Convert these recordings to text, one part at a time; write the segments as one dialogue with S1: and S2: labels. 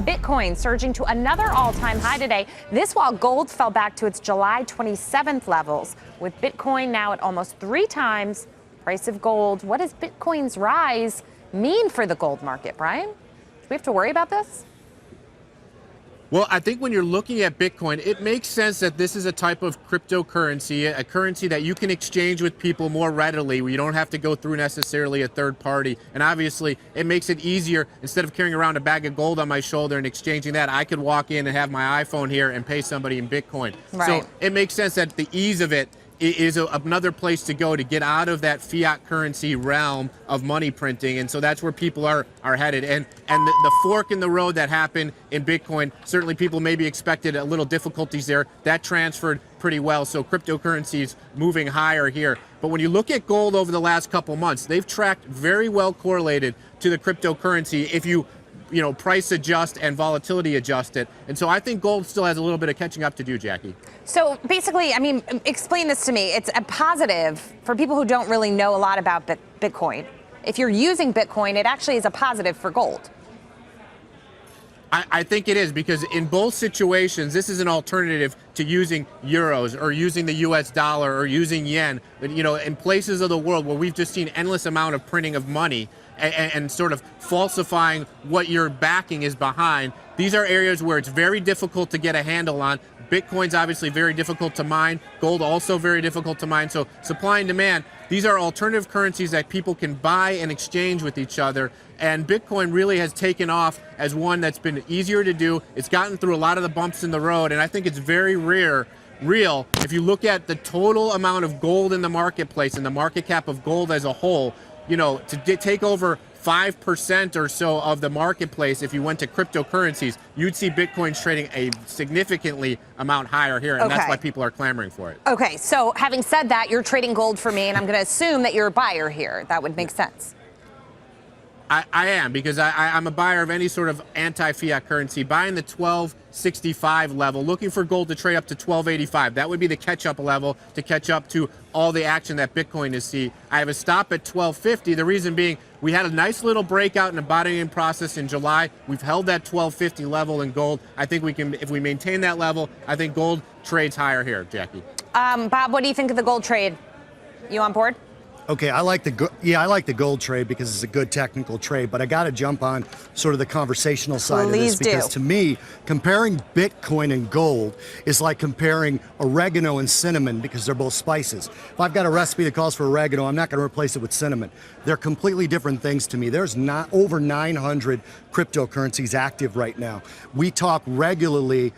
S1: Bitcoin surging to another all-time high today. This while gold fell back to its July 27th levels, with Bitcoin now at almost 3 times price of gold. What does Bitcoin's rise mean for the gold market, Brian? Do we have to worry about this?
S2: Well, I think when you're looking at Bitcoin, it makes sense that this is a type of cryptocurrency, a currency that you can exchange with people more readily, where you don't have to go through necessarily a third party. And obviously, it makes it easier. Instead of carrying around a bag of gold on my shoulder and exchanging that, I could walk in and have my iPhone here and pay somebody in Bitcoin.
S1: Right.
S2: So it makes sense that the ease of it is another place to go to get out of that fiat currency realm of money printing, and so that's where people are headed. And the fork in the road that happened in Bitcoin, certainly people maybe expected a little difficulties there. That transferred pretty well, so cryptocurrencies moving higher here. But when you look at gold over the last couple months, they've tracked very well correlated to the cryptocurrency if you price adjust and volatility adjust it. And so I think gold still has a little bit of catching up to do, Jackie.
S1: So basically, I mean, explain this to me. It's a positive for people who don't really know a lot about Bitcoin. If you're using Bitcoin, it actually is a positive for gold.
S2: I think it is, because in both situations, this is an alternative to using euros or using the US dollar or using yen. But, in places of the world where we've just seen endless amount of printing of money and sort of falsifying what your backing is behind, these are areas where it's very difficult to get a handle on. Bitcoin's obviously very difficult to mine. Gold also very difficult to mine. So supply and demand, these are alternative currencies that people can buy and exchange with each other. And Bitcoin really has taken off as one that's been easier to do. It's gotten through a lot of the bumps in the road, and I think it's very real. If you look at the total amount of gold in the marketplace and the market cap of gold as a whole, to take over 5% or so of the marketplace, if you went to cryptocurrencies, you'd see Bitcoin trading a significantly amount higher here, and that's why people are clamoring for it.
S1: Okay, so having said that, you're trading gold for me, and I'm going to assume that you're a buyer here. That would make sense.
S2: I am, because I'm a buyer of any sort of anti-fiat currency, buying the 1265 level, looking for gold to trade up to 1285. That would be the catch-up level to catch up to all the action that Bitcoin is seeing. I have a stop at 1250. The reason being, we had a nice little breakout in the bottoming process in July. We've held that 1250 level in gold. I think we can, if we maintain that level, I think gold trades higher here, Jackie.
S1: Bob, what do you think of the gold trade? You on board?
S3: Okay, I like the gold trade because it's a good technical trade, but I got to jump on sort of the conversational side of this, because to me, comparing Bitcoin and gold is like comparing oregano and cinnamon, because they're both spices. If I've got a recipe that calls for oregano, I'm not going to replace it with cinnamon. They're completely different things to me. There's not over 900 cryptocurrencies active right now. We talk regularly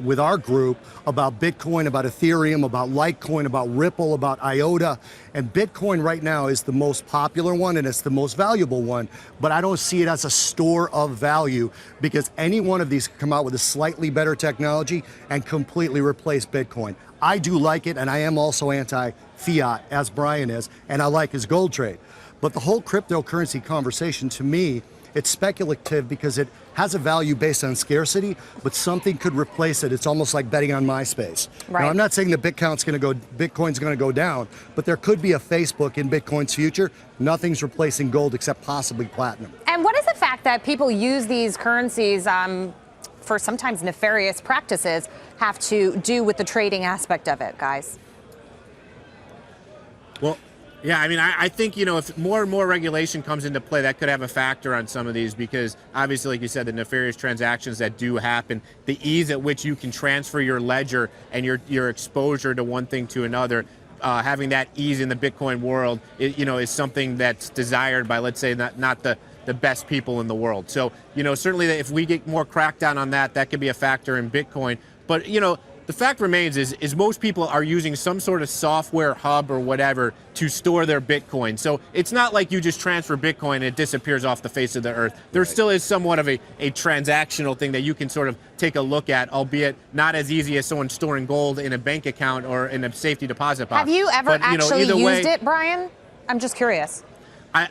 S3: with our group about Bitcoin, about Ethereum, about Litecoin, about Ripple, about IOTA, and Bitcoin right now is the most popular one and it's the most valuable one, but I don't see it as a store of value, because any one of these can come out with a slightly better technology and completely replace Bitcoin. I do like it, and I am also anti-fiat, as Brian is, and I like his gold trade. But the whole cryptocurrency conversation, to me, it's speculative because it has a value based on scarcity, but something could replace it. It's almost like betting on MySpace.
S1: Right.
S3: Now, I'm not saying that Bitcoin's going to go down, but there could be a Facebook in Bitcoin's future. Nothing's replacing gold except possibly platinum.
S1: And what is the fact that people use these currencies for sometimes nefarious practices have to do with the trading aspect of it, guys?
S2: Well, yeah, I mean, I think, if more and more regulation comes into play, that could have a factor on some of these, because obviously, like you said, the nefarious transactions that do happen, the ease at which you can transfer your ledger and your exposure to one thing to another, having that ease in the Bitcoin world, is something that's desired by, let's say, not the best people in the world. So, certainly if we get more crackdown on that, that could be a factor in Bitcoin. But, the fact remains is most people are using some sort of software hub or whatever to store their Bitcoin. So it's not like you just transfer Bitcoin and it disappears off the face of the earth. There still is somewhat of a transactional thing that you can sort of take a look at, albeit not as easy as someone storing gold in a bank account or in a safety deposit box.
S1: Have you ever actually used it, Brian? I'm just curious.
S2: I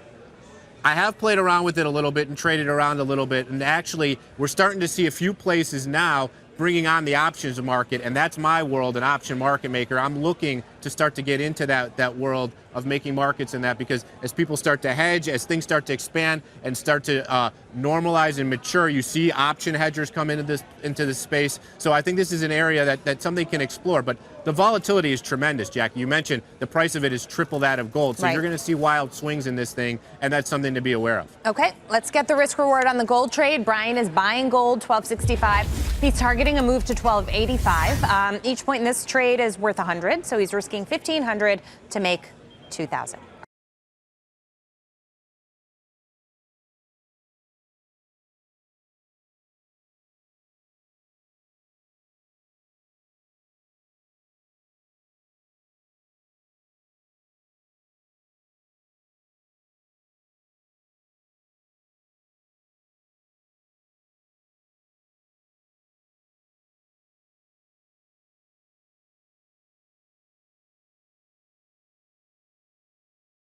S2: have played around with it a little bit and traded around a little bit, and actually we're starting to see a few places now bringing on the options market, and that's my world, an option market maker. I'm looking to start to get into that world of making markets in that, because as people start to hedge, as things start to expand and start to normalize and mature, you see option hedgers come into this space. So I think this is an area that somebody can explore. But the volatility is tremendous, Jackie. You mentioned the price of it is triple that of gold. So you're going to see wild swings in this thing, and that's something to be aware of.
S1: Okay, let's get the risk reward on the gold trade. Brian is buying gold, 1265. He's targeting a move to 1285. Each point in this trade is worth 100, so he's risking 1,500 to make 2,000.